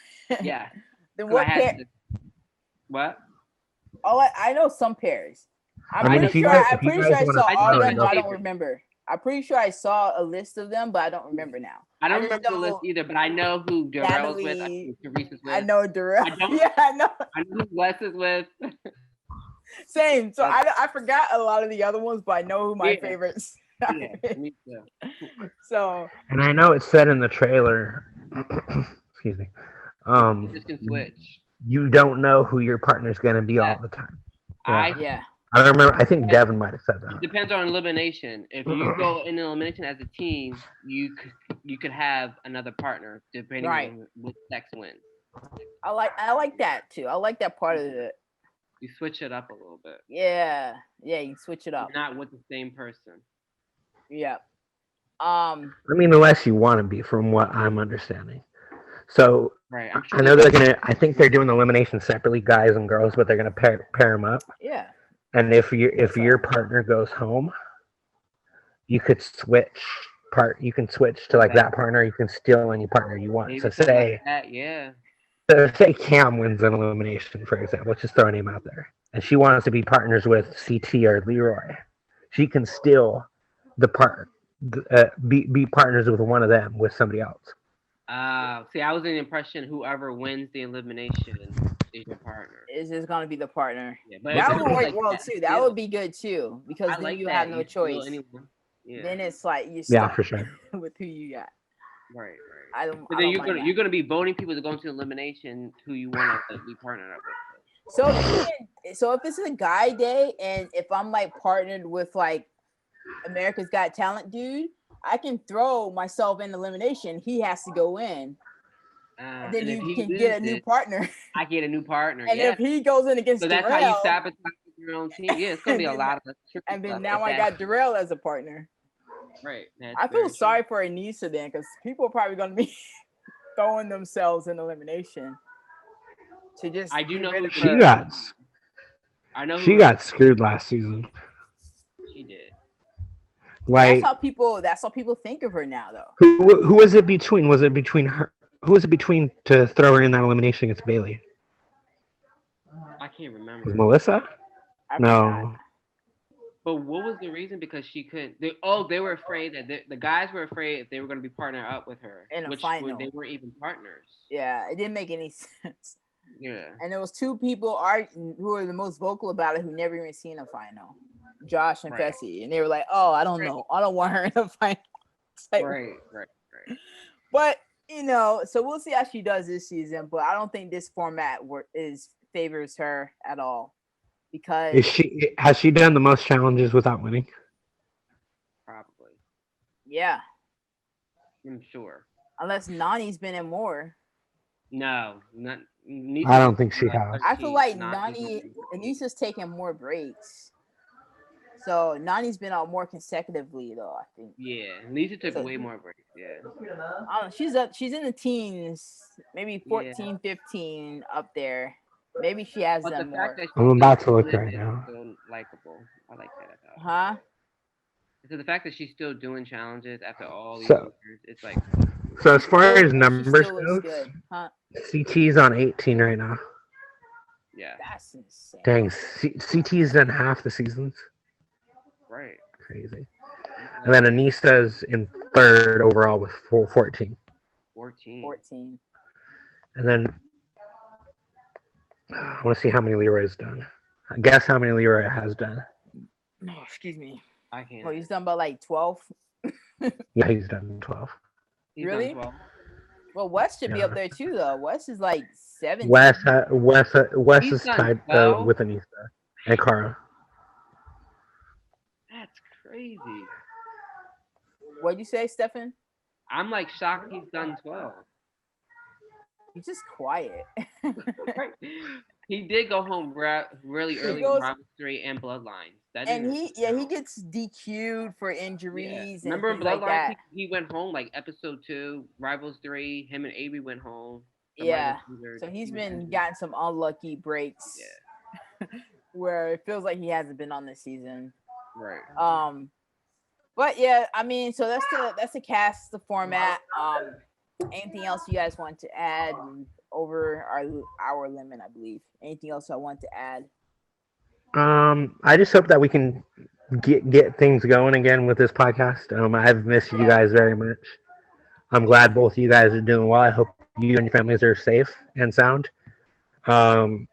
Yeah. Then 'Cause what I had pair? to- What? I know some pairs. I'm I mean, pretty if you sure. guys- I'm if you pretty guys sure I wanna saw I all of know them, but I don't favorite. remember. I'm pretty sure I saw a list of them, but I don't remember now. I don't just remember the list know either, but I know who Darrell's with. I Natalie- know who Teresa's with. I know Darrell. I don't- Yeah, I know. I know who Wes is with. Same. So I forgot a lot of the other ones, but I know who my Yeah. favorites. are. Yeah, me too. So And I know it said in the trailer. Excuse me. You just can switch. You don't know who your partner's going to be all the time. Yeah. yeah, I don't remember. I think Devin might have said that. It depends on elimination. If you go in elimination as a team, you could have another partner depending Right. on which sex wins. I like that too. I like that part of it. You switch it up a little bit. Yeah, you switch it up. Not with the same person. Yeah. I mean, unless you want to be, from what I'm understanding. So Right. I know they're gonna. I think they're doing the elimination separately, guys and girls, but they're gonna pair them up. Yeah. And if your partner goes home, you could switch You can switch to like that partner. You can steal any partner you want. Maybe So something say like that, yeah. say Cam wins an elimination, for example. Let's just throw a name out there, and she wants to be partners with CT or Leroy. She can steal the be partners with one of them with somebody else. See, I was in the impression whoever wins the elimination is your partner. It's just gonna be the partner. Yeah, but That if it would was work like well that, too. That still, would be good too because I then like you that. have no You can steal choice. anyone. Yeah. then it's like you're Yeah, stuck for sure. with who you got. Right. I don't. But I then don't like that. you're gonna be voting people to go into elimination who you want to be partnered up with. So if it's a guy day and if I'm like partnered with like America's Got Talent dude, I can throw myself in elimination. He has to go in, and then if you he can get a new loses, partner. I get a new partner. And Yeah. if he goes in against So that's how you Darrell, sabotage your own team. Yeah, it's gonna be a And lot of tricky and then stuff now if I that- got Darrell as a partner. Right. That's I very feel true. sorry for Anissa then, because people are probably going to be throwing themselves in elimination to just I do get know rid who of she She her. got I know she who got screwed last season. she did. Like That's how people think of her now, though. who was it between? Was it between her? Who was it between to throw her in that elimination against Bailey? I can't remember. Was it Melissa? I No. forgot. But what was the reason? Because she couldn't. They were afraid that the guys were afraid if they were going to be partnered up with her, In a which final. they weren't even partners. Yeah, it didn't make any sense. Yeah. And there was two people who were the most vocal about it who never even seen a final, Josh and Right. Fessy, and they were like, "Oh, I don't know, I don't want her in a final." It's like, Right. But so we'll see how she does this season. But I don't think this format favors her at all because Has she done the most challenges without winning? Probably. yeah, I'm sure. unless Nani's been in more. No, not. I don't think she has. I feel like Nani. Anissa's taking more breaks. So Nani's been out more consecutively though, I think. Yeah, Lisa took So- way more breaks. Yeah. I don't know, she's in the teens, maybe 14, 15 up there. Maybe she has But the them more. fact that I'm about to look she's right now. still likable. I like that about her. Huh? So the fact that she's still doing challenges after all these So- years, it's like So as far as She numbers still looks goes, good. Huh? CT's on 18 right now. yeah, That's insane. Dang, CT's done half the seasons. right. Crazy. And then Anissa's in third overall with 14. 14. 14. And then I want to see how many Leroy's done. Guess how many Leroy has done. No, excuse me. I can't. Well, he's done about like 12. Yeah, he's done 12. He's really? done 12. Well, West should be Yeah. up there too, though. West is like 17. Wes He's is done tied 12? with Anissa and Cara. That's crazy. What'd you say, Stefan? I'm like shocked he's done 12. He's just quiet. He did go home really early goes- with Rivals 3 and Bloodlines. That And didn't- he gets DQ'd for Yeah. injuries. Remember and things like Bloodlines? that. He went home like episode 2, Rivals 3. Him and Avery went home. Yeah. Somebody was injured. So he's He was been injured. gotten some unlucky breaks. Yeah. Where it feels like he hasn't been on this season. Right. But yeah, I mean, so that's the cast, the format. Anything else you guys want to add over our hour limit, I believe? Anything else I want to add? I just hope that we can get things going again with this podcast. I've missed you guys very much. I'm glad both of you guys are doing well. I hope you and your families are safe and sound. Yep.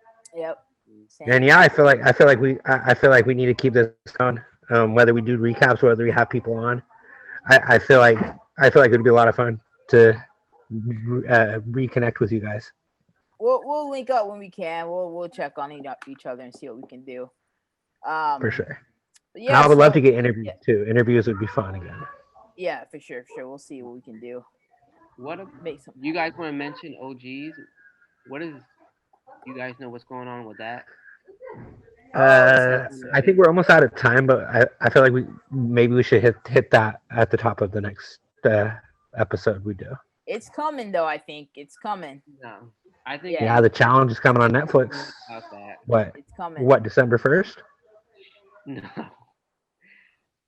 Same. And yeah, I feel like we need to keep this going. Whether we do recaps, whether we have people on, I feel like it would be a lot of fun to reconnect with you guys. We'll link up when we can. We'll check on each other and see what we can do. For sure. But And yeah, I would love so- to get interviews yeah. too. Interviews would be fun again. Yeah, for sure. We'll see what we can do. Make some. You guys want to mention OGs? What is? You guys know what's going on with that? I think we're almost out of time, but I feel like we should hit that at the top of the next episode we do. It's coming though. I think it's coming. No, I think. Yeah, the challenge is coming on Netflix. About that. What? It's coming. What? December 1st? No.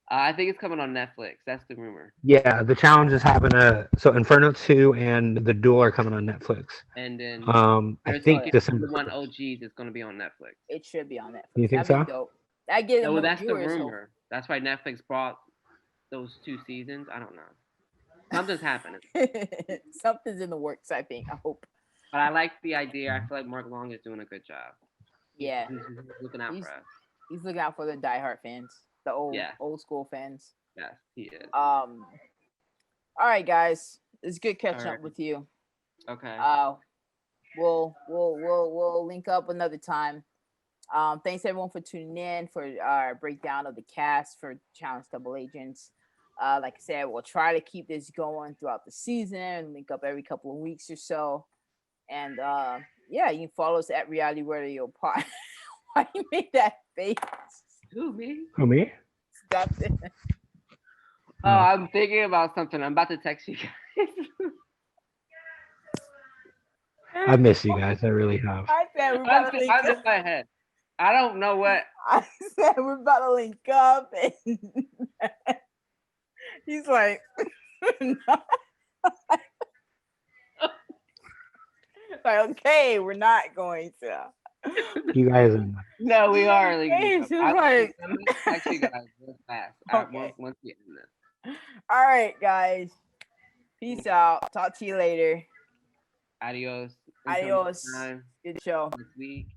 I think it's coming on Netflix. That's the rumor. Yeah, the challenge is having so Inferno 2 and The Duel are coming on Netflix. And then I there's think like December the one 1st. OGs is going to be on Netflix. It should be on Netflix. You think That'd be so? dope. That gives Oh, more that's the viewers, so- rumor. That's why Netflix brought those 2 seasons. I don't know. Something's happening. Something's in the works, I think. I hope. But I like the idea. I feel like Mark Long is doing a good job. Yeah. He's looking out He's- for us. He's looking out for the diehard fans, the Yeah. old school fans. Yes, he is. All right, guys, it's good catching All up right. with you. Okay. We'll link up another time. Thanks everyone for tuning in for our breakdown of the cast for Challenge Double Agents. Like I said, we'll try to keep this going throughout the season, link up every couple of weeks or so. And yeah, you can follow us at Reality Radio Pod. Why you make that face? Who, me? Who, me? Stop it. Oh, I'm thinking about something. I'm about to text you guys. I miss you guys. I really have. I said we're I'm about to link in up. my head. I don't know what. I said we're about to link up, and he's like, like, okay, we're not going to. You guys are. No, we are linking Hey, up. she's I'm like- gonna text you guys real fast. Okay. Once we end this. All right, guys. Peace out. Talk to you later. Adios. Until Adios. next time, Good show. next week.